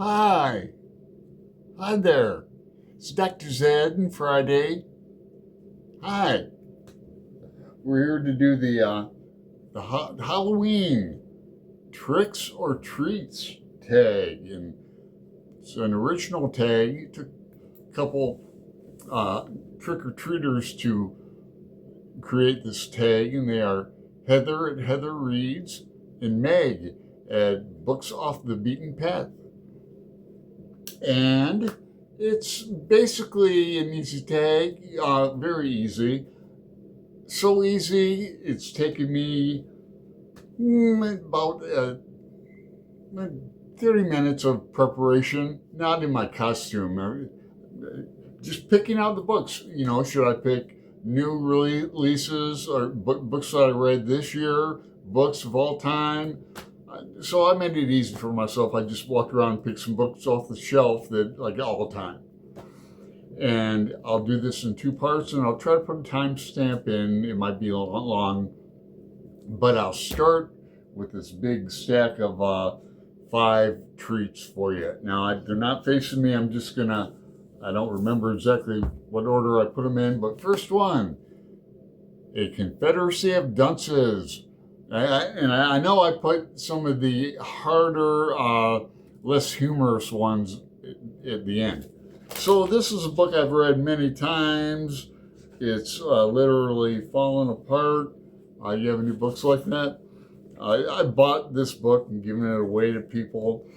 Hi. Hi there. It's Dr. Zed and Friday. Hi. We're here to do the Halloween tricks or treats tag. And it's an original tag. It took a couple trick-or-treaters to create this tag, and they are Heather at Heather Reads and Meg at Books Off the Beaten Path. And it's basically an easy tag, very easy. So easy, it's taken me about 30 minutes of preparation, not in my costume. Just picking out the books. Should I pick new releases or books that I read this year, books of all time? So I made it easy for myself. I just walked around and picked some books off the shelf that like all the time. And I'll do this in two parts, and I'll try to put a timestamp in. It might be a little long, but I'll start with this big stack of 5 treats for you. Now, they're not facing me. I'm just gonna, I don't remember exactly what order I put them in, but first one, A Confederacy of Dunces. I know I put some of the harder, less humorous ones at the end. So this is a book I've read many times. It's literally fallen apart. You have any books like that? I bought this book and given it away to people.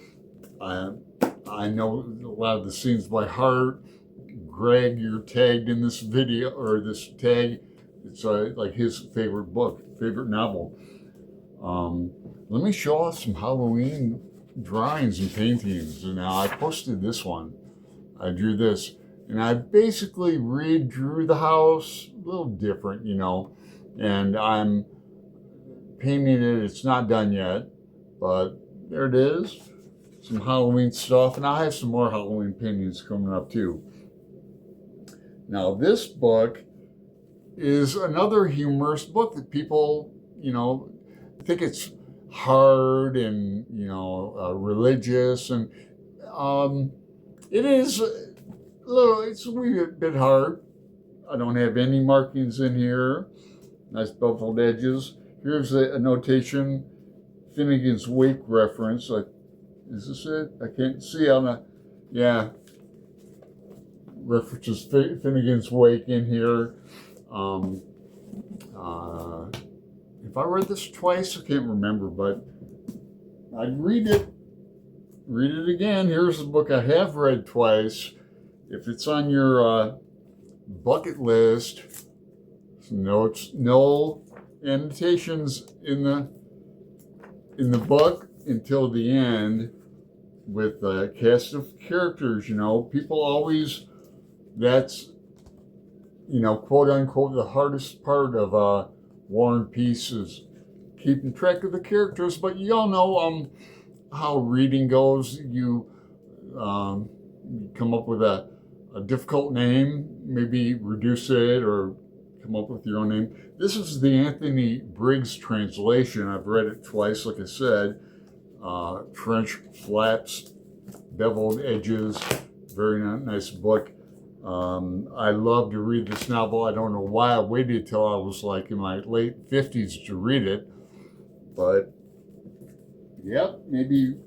I know a lot of the scenes by heart. Greg, you're tagged in this video, or this tag. It's like his favorite book, favorite novel. Let me show off some Halloween drawings and paintings. And now I posted this one. I drew this, and I basically redrew the house, a little different, and I'm painting it. It's not done yet, but there it is. Some Halloween stuff, and I have some more Halloween paintings coming up too. Now, this book is another humorous book that people, think it's hard and, religious, and it is it's a wee bit hard. I don't have any markings in here. Nice beveled edges. Here's a notation, Finnegan's Wake reference. Is this it? I can't see on the, yeah. References Finnegan's Wake in here. If I read this twice, I can't remember, but I'd read it again. Here's a book I have read twice. If it's on your bucket list, notes, no annotations in the book until the end with a cast of characters. People always, that's, quote unquote, the hardest part of War and Peace is keeping track of the characters. But you all know how reading goes. You come up with a difficult name, maybe reduce it or come up with your own name. This is the Anthony Briggs translation. I've read it twice, like I said. French flaps, beveled edges, very nice book. I love to read this novel. I don't know why I waited till I was like in my late 50s to read it, but yep, maybe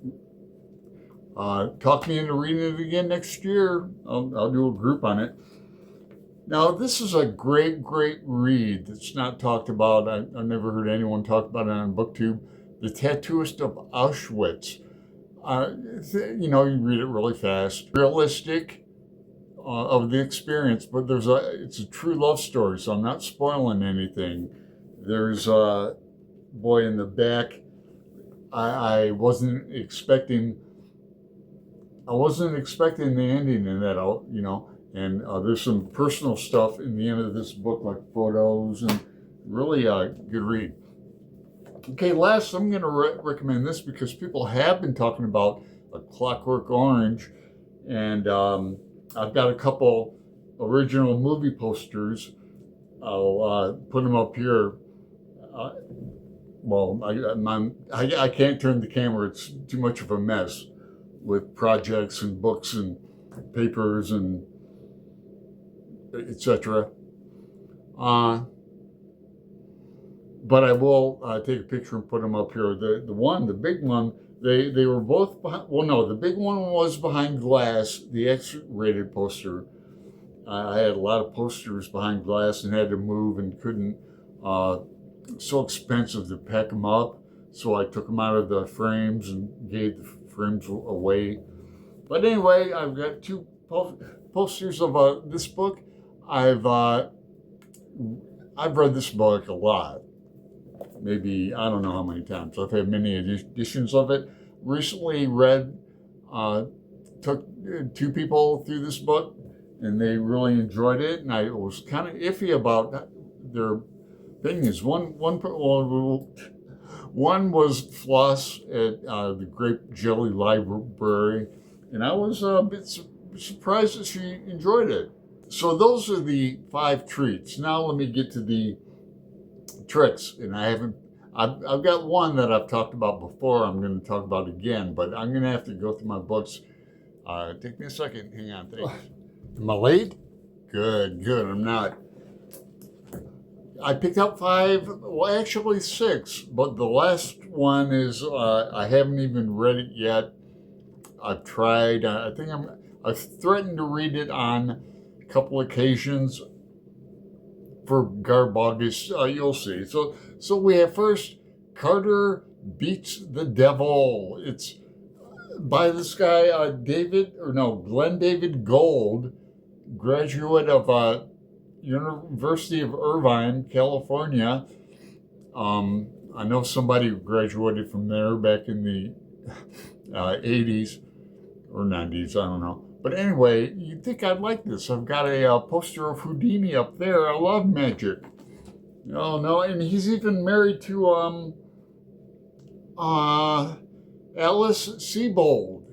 talk me into reading it again next year. I'll do a group on it. Now, this is a great read that's not talked about. I've never heard anyone talk about it on BookTube. The Tattooist of Auschwitz. You read it really fast. Realistic of the experience, but it's a true love story, so I'm not spoiling anything. There's a boy in the back. I wasn't expecting the ending in that, and there's some personal stuff in the end of this book, like photos, and really a good read. Okay, last, I'm going to recommend this because people have been talking about A Clockwork Orange, and I've got a couple original movie posters. I'll put them up here. I can't turn the camera. It's too much of a mess. with projects and books and papers and etc. But I will take a picture and put them up here. The big one, they were both behind, well, no, the big one was behind glass, the X-rated poster. I had a lot of posters behind glass and had to move and couldn't, so expensive to pack them up. So I took them out of the frames and gave the frames away. But anyway, I've got two posters of this book. I've read this book a lot. Maybe, I don't know how many times. I've had many editions of it. Recently took two people through this book, and they really enjoyed it. And I was kind of iffy about their opinions. One was Floss at the Grape Jelly Library, and I was a bit surprised that she enjoyed it. So those are the 5 treats. Now let me get to the tricks, and I've got one that I've talked about before. I'm going to talk about again, but I'm going to have to go through my books. Take me a second. Hang on. Thanks. Am I late? Good. I'm not. I picked up 5, well, actually 6, but the last one is I haven't even read it yet. I've tried. I've threatened to read it on a couple occasions. For Garb August, you'll see. So we have first Carter Beats the Devil. It's by this guy Glenn David Gold, graduate of University of Irvine, California. I know somebody who graduated from there back in the 80s or 90s. I don't know. But anyway, you'd think I'd like this. I've got a poster of Houdini up there. I love magic. Oh, no, and he's even married to Alice Sebold.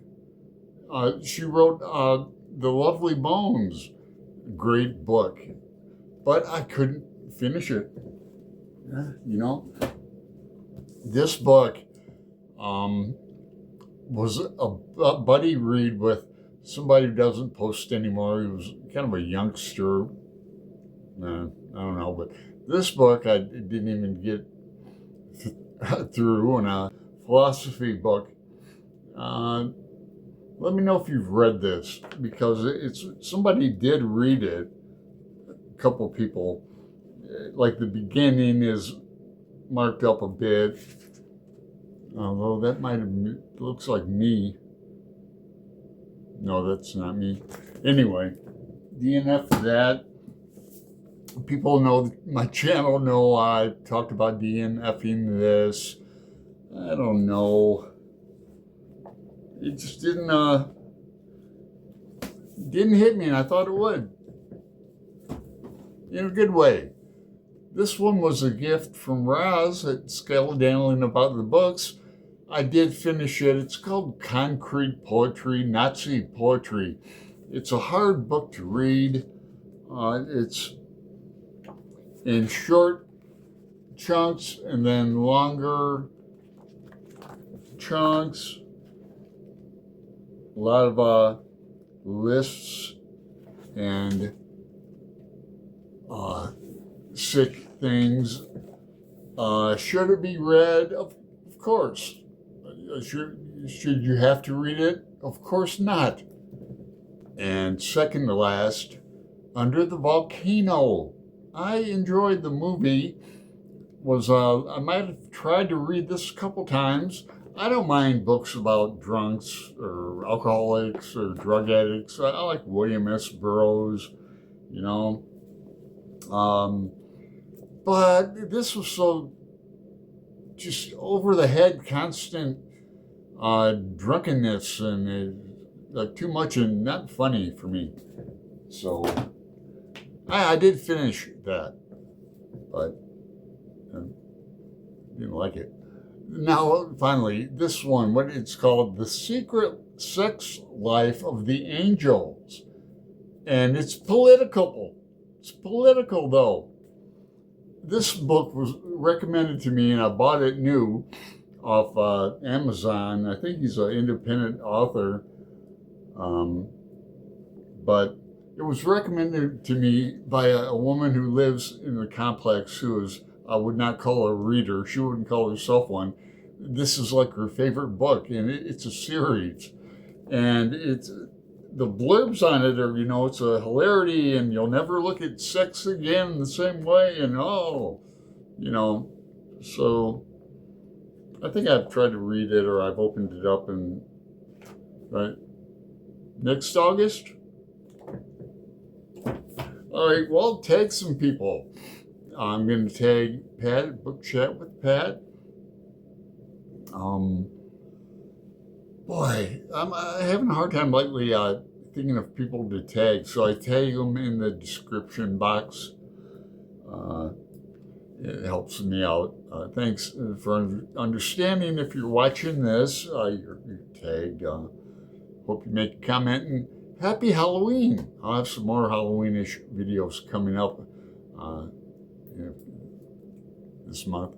She wrote The Lovely Bones. Great book. But I couldn't finish it. This book was a buddy read with somebody who doesn't post anymore. He was kind of a youngster. I don't know, but this book I didn't even get through, and a philosophy book. Let me know if you've read this, because somebody did read it. A couple people, like the beginning is marked up a bit, although that looks like me. No, that's not me. Anyway, DNF for that. People know my channel know I talked about DNFing this. I don't know. It just didn't hit me, and I thought it would. In a good way. This one was a gift from Roz at Skeledanian about the books. I did finish it. It's called Concrete Poetry, Nazi Poetry. It's a hard book to read. It's in short chunks and then longer chunks. A lot of lists and sick things. Should it be read? Of course. Should you have to read it? Of course not. And second to last, Under the Volcano. I enjoyed the movie. I might have tried to read this a couple times. I don't mind books about drunks or alcoholics or drug addicts. I like William S. Burroughs, But this was so just over the head, constant drunkenness, and like too much and not funny for me. So I did finish that, but I didn't like it. Now, finally, this one, what it's called, The Secret Sex Life of the Angels. And it's political. It's political, though. This book was recommended to me, and I bought it new. off Amazon. I think he's an independent author, but it was recommended to me by a woman who lives in the complex who is, I would not call her a reader. She wouldn't call herself one. This is like her favorite book, and it's a series. And it's the blurbs on it are, it's a hilarity, and you'll never look at sex again the same way, and so I think I've tried to read it, or I've opened it up, and right next August. All right, well, tag some people. I'm going to tag Pat at Book Chat with Pat. Boy, I'm having a hard time lately thinking of people to tag, so I tag them in the description box. It helps me out. Thanks for understanding. If you're watching this, you're tagged. Hope you make a comment, and happy Halloween. I'll have some more Halloween-ish videos coming up this month.